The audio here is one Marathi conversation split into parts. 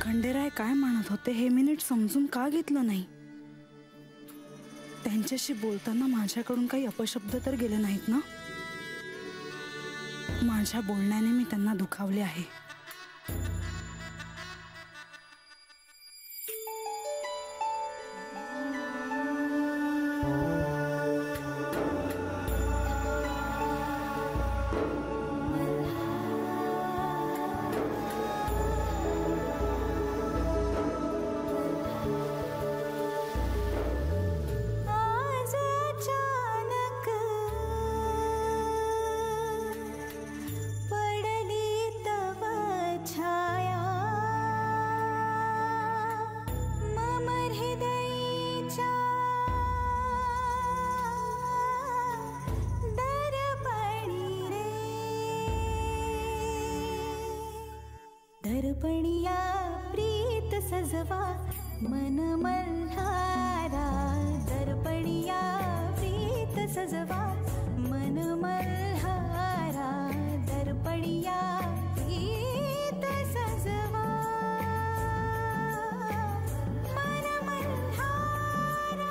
खंडेराय काय म्हणत होते हे मी नीट समजून का घेतलं नाही? त्यांच्याशी बोलताना माझ्याकडून काही अपशब्द तर गेले नाहीत ना? माझ्या बोलण्याने मी त्यांना दुखावले आहे. दर्पणिया प्रीत सजवा मन मल्हारा, दर्पणिया प्रीत सजवा मन मल्हारा, दर्पणिया प्रीत सजवा मन मल्हारा.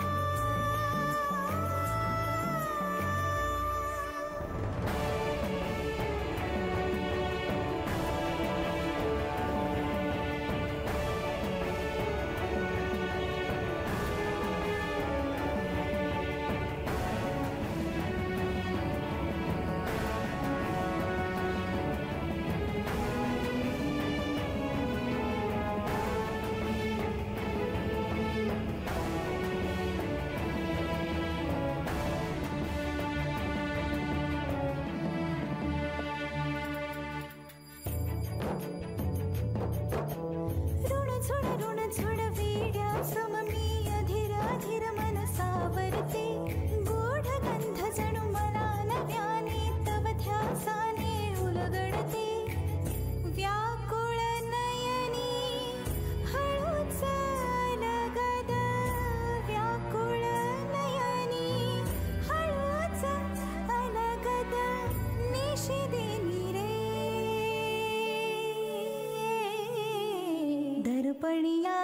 दर्पणिया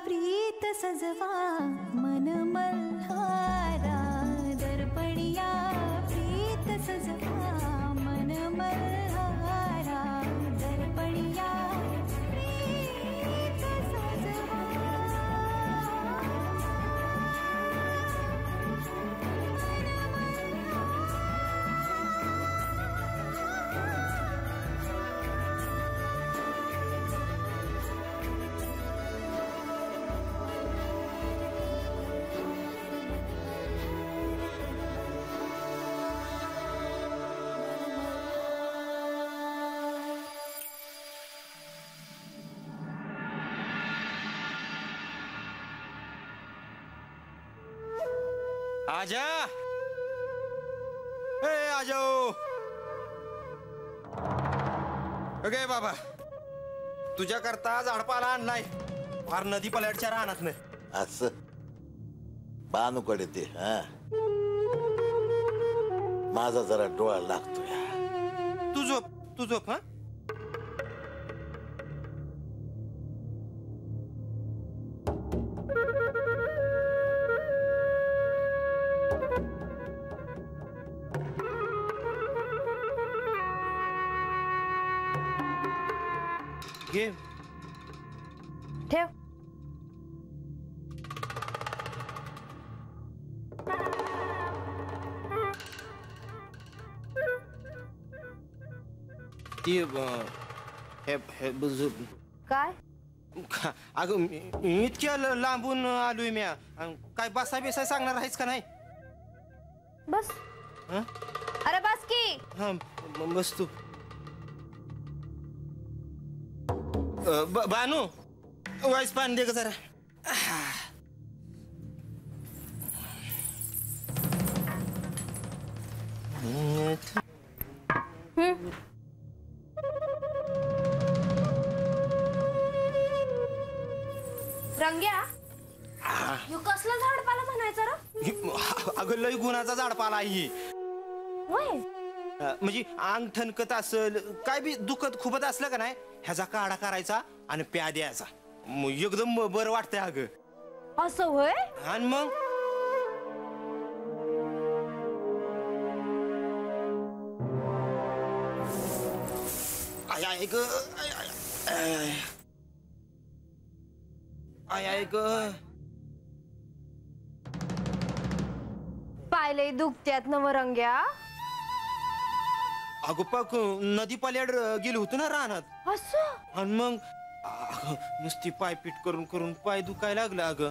प्रीत सजवा मन मल्हारा, दर्पणिया प्रीत सजवा मन मल्हारा, दर्पणिया प्रीत सजवा आजा, ए आजो. ओके बाबा, तुझ्या करता झाडपाला आणलाय फार नदी पल्याडच्या रानात नाही. असं बानूकडे ते हा माझा जरा डोळा लागतोय. तू झोप हा. ठेव. काय अगं इतक्या लांबून आलोय मी. काय बसा बिसा सांगणार आहेस का नाही? बस. अरे बस की. हा बस तू. बानू वाईस पाणी दे ग जरा. रंग्या, ह्यो कसला झाडपाला म्हणायचा रे? अगं लय गुणाचा झाडपाला आहे. म्हणजे अंग ठणकत असल काय बी दुखत खुपत असलं का नाही ह्याचा काढा करायचा आणि प्या द्यायचा. एकदम बरं वाटतंय अगं. असं होय? आणि मग आय आय ग आय आय आय आय ग. पायलंय दुखत्यात नव रंग्या. अगं पाक नदी पाल्याड गेलो होतो ना रानात. असं? आणि मग नुसती पाय पीट करून करून पाय दुखायला लागलं अगं.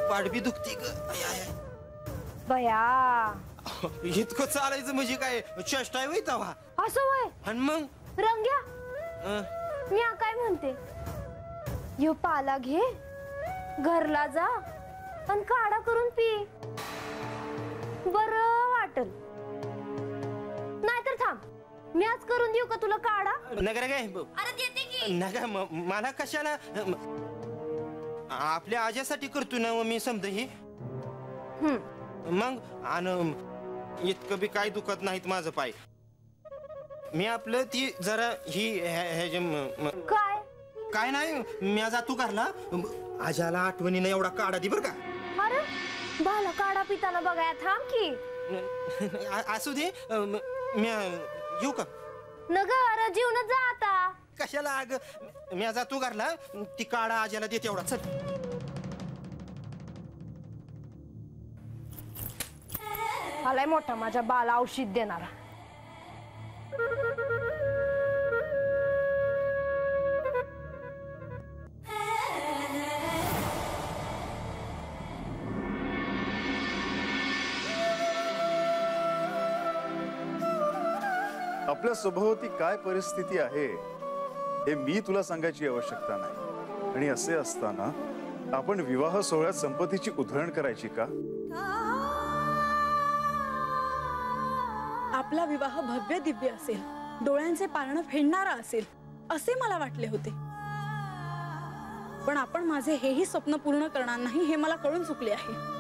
पाठ बी दुखती ग. आय आय बया, इतकं चालायचं म्हणजे काय चेष्टा आहे तवा. असं होय? आणि मग रंग्या, अं, मी काय म्हणते, यो पाला घे, घरला जा आणि काढा करून पी, बरं वाटल. नाहीतर थांब, मी आज करून देऊ का तुला काढा? नका काय अरे देते की. नका मला कशाला. आपल्या आज्यासाठी करतो ना मी समजा ही. मग आणि इतकं बी काय दुखत नाहीत माझं पाय. मी आपलं ती जरा ही काय काय नाही, मी जातो घरला. आज्याला आठवणीनं एवढा काढा दे बर का. अरे बाला काढा पिताना बघाय, थांब की. असू दे. मी येऊ का? नग अरे जीवन जा आता. कशाला अग, मी जातो घरला. ती काढा आज्याला देते एवढा. चल. आलाय मोठा माझ्या बाला औषध देणारा. आपल्या सभोवती काय परिस्थिती आहे हे मी तुला सांगायची आवश्यकता नाही. आणि असे असताना आपण विवाह सोहळ्यात संपत्तीची उधळण करायची का? आपला विवाह भव्य दिव्य असेल, डोळ्यांचे पारणं फेडणारा असेल असे मला वाटले होते. पण आपण माझे हेही स्वप्न पूर्ण करणार नाही हे मला कळून चुकले आहे.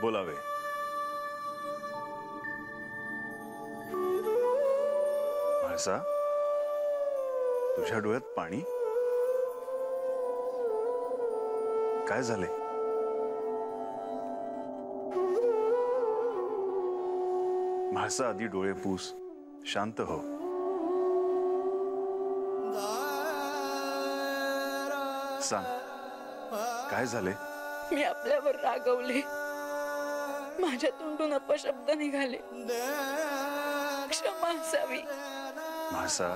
बोलावे. म्हाळसा, तुझ्या डोळ्यात पाणी? काय झाले? म्हाळसा, आधी डोळे पुस, शांत हो. सांग, काय झाले? मी आपल्यावर रागवले, माझ्या तोंडून अपशब्द निघाले, क्षमा असावी. म्हाळसा,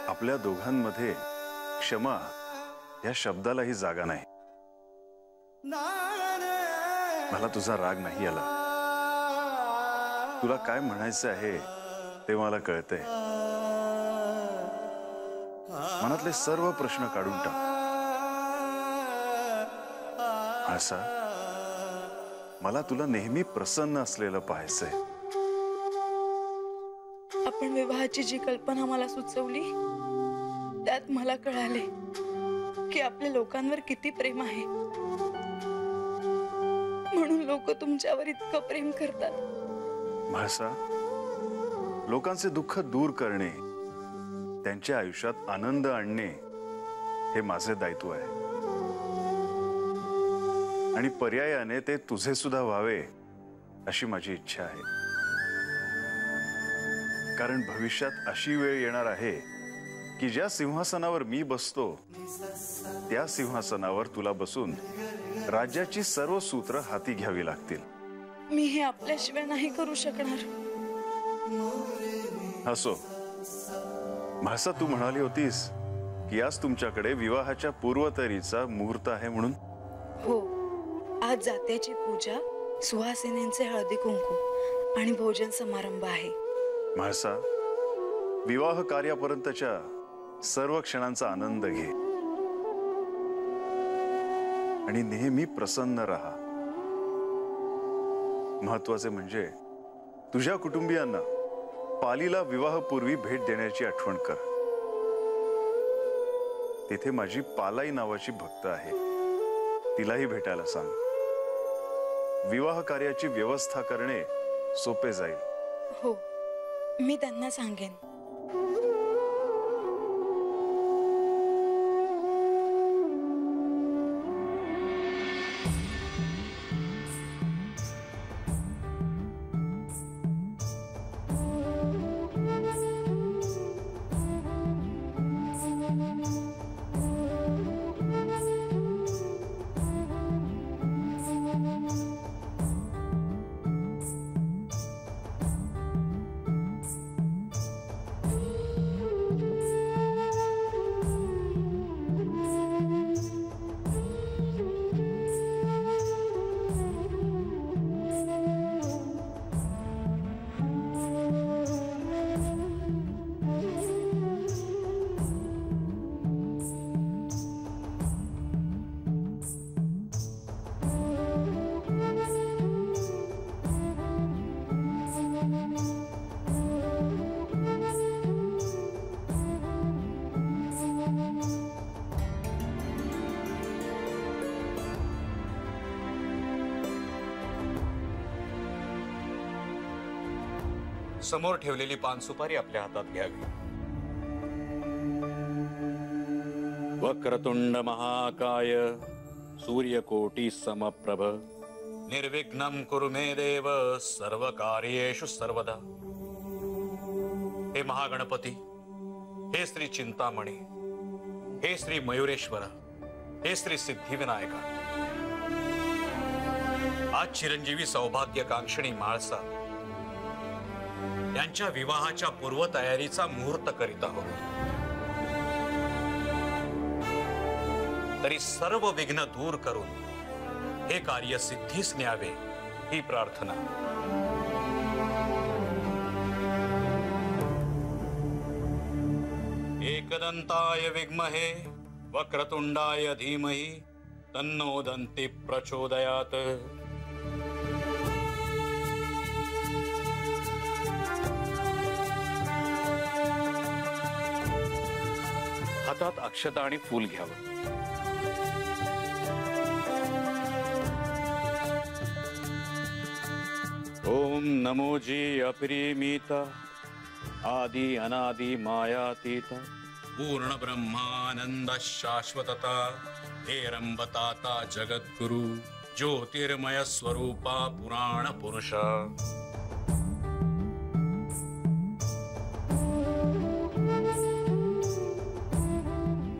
आपल्या दोघांमध्ये क्षमा या शब्दालाही जागा नाही. मला तुझा राग नाही आला. तुला काय म्हणायचं आहे ते मला कळतंय. मनातले सर्व प्रश्न काढून टाक. म्हाळसा, मला तुला नेहमी प्रसन्न असलेलं पाहायचंय. आपण विवाहाची जी कल्पना मला सुचवली त्यात मला कळाले की आपल्या लोकांवर किती प्रेम आहे. म्हणून लोक तुमच्यावर इतकं प्रेम करतात. म्हाळसा, लोकांचे दुःख दूर करणे, त्यांच्या आयुष्यात आनंद आणणे हे माझे दायित्व आहे. आणि पर्यायाने ते तुझे सुद्धा व्हावे अशी माझी इच्छा आहे. कारण भविष्यात अशी वेळ येणार आहे की ज्या सिंहासनावर मी बसतो त्या सिंहासनावर तुला बसून राज्याची सर्व सूत्र हाती घ्यावी लागतील. मी हे आपल्याशिवाय नाही करू शकणार. असो. म्हाळसा, तू म्हणाली होतीस की आज तुमच्याकडे विवाहाच्या पूर्वतयारीचा मुहूर्त आहे म्हणून. हो, आज जात्याची पूजा, सुहासिनींचे हळदी कुंकू आणि भोजन समारंभ आहे. म्हाळसा, विवाह कार्यापर्यंतच्या सर्व क्षणांचा आनंद घे आणि नेहमी प्रसन्न राहा. महत्वाचे म्हणजे तुझ्या कुटुंबियांना पालीला विवाहपूर्वी भेट देण्याची आठवण कर. तिथे माझी पालाई नावाची भक्त आहे, तिलाही भेटायला सांग. विवाह कार्याची व्यवस्था करणे सोपे जाईल. हो, मी त्यांना सांगेन. समोर ठेवलेली पान सुपारी आपल्या हातात घ्यावी. वक्रतुंड महाकाय सूर्यकोटी समप्रभ निर्विघ्नं कुरु मे देव सर्व कार्येषु सर्वदा. हे महागणपती, हे श्री चिंतामणी, हे श्री मयुरेश्वरा, हे श्री सिद्धिविनायका, आज चिरंजीवी सौभाग्यकांक्षिणी म्हाळसा यांच्या विवाहाच्या पूर्वतयारीचा मुहूर्त करीत आहोत. तरी सर्व विघ्न दूर करून हे कार्य सिद्धीस न्यावे ही प्रार्थना. एकदंताय विद्महे वक्रतुंडाय धीमहि तन्नो दन्ति प्रचोदयात्. हातात अक्षता आणि फूल घ्यावं. ओम नमोजी अपरिमित आदि अनादि मायातीत पूर्ण ब्रह्मानंद शाश्वतता हेरंबताता जगद्गुरु ज्योतिर्मय स्वरूपा पुराण पुरुष.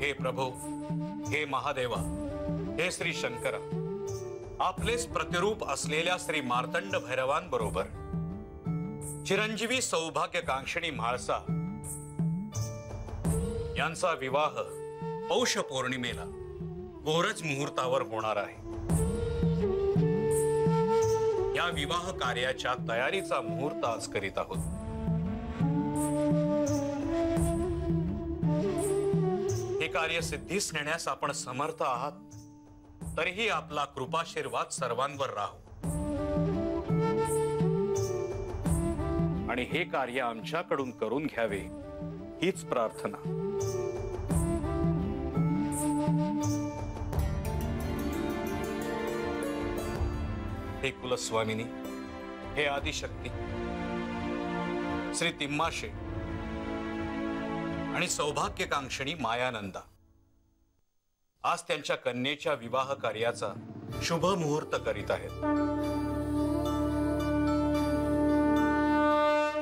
हे प्रभो, हे महादेवा, हे श्री शंकरा, आपलेच प्रतिरूप असलेल्या श्री मार्तंड भैरवांबरोबर चिरंजीवी सौभाग्यकांक्षिणी म्हाळसा यांचा विवाह पौष पौर्णिमेला गोरज मुहूर्तावर होणार आहे. या विवाह कार्याच्या तयारीचा मुहूर्त आज करीत आहोत. हे कार्य सिद्धीस नेण्यास आपण समर्थ आहात, तरीही आपला कृपाशीर्वाद सर्वांवर राहू. आणि हे कार्य आमच्याकडून करून घ्यावे हीच प्रार्थना. हे कुलस्वामिनी, हे आदिशक्ती, श्री तिम्माशे आणि सौभाग्यकांक्षिणी मायानंदा आज त्यांच्या कन्येच्या विवाह कार्याचा शुभ मुहूर्त करीत आहेत.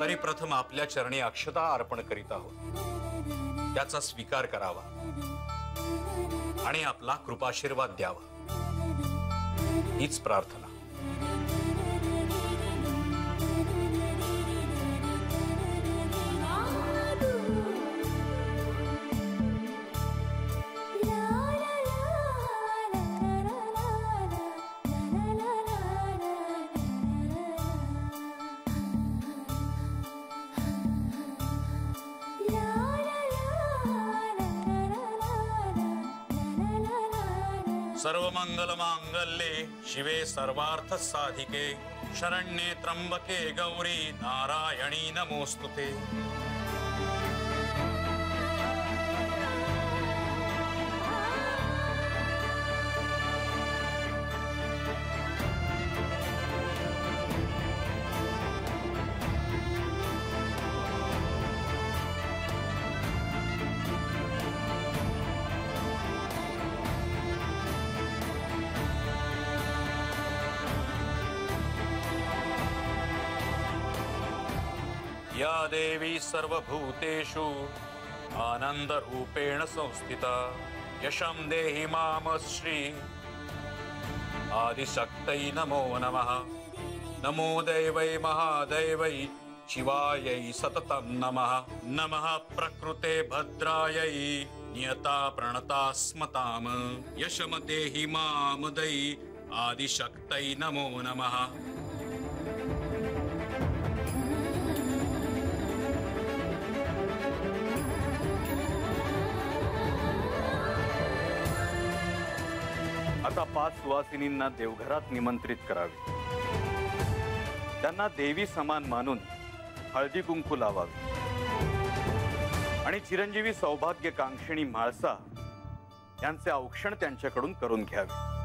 तरी प्रथम आपल्या चरणी अक्षता अर्पण करीत आहोत. त्याचा स्वीकार करावा आणि आपला कृपाशीर्वाद द्यावा हीच प्रार्थना. सर्व मंगल मांगल्ये शिवे सर्वार्थ साधिके शरण्ये त्र्यंबके गौरी नारायणी नमोस्तुते. या देवी सर्वभूतेषु आनंदरूपेण संस्थिता यशं देहि माम श्री आदिशक्तै नमो नमः। नमो दैवै महादैवै शिवायै सततं नमः। नमः प्रकृते भद्रायै नियता प्रणता स्मताम यशम देहि मामदै आदिशक्तै नमो नमः। आता 5 सुवासिनींना देवघरात निमंत्रित करावे, त्यांना देवी समान मानून हळदी कुंकू लावावे आणि चिरंजीवी सौभाग्य कांक्षिणी म्हाळसा यांचे औक्षण त्यांच्याकडून करून घ्यावे।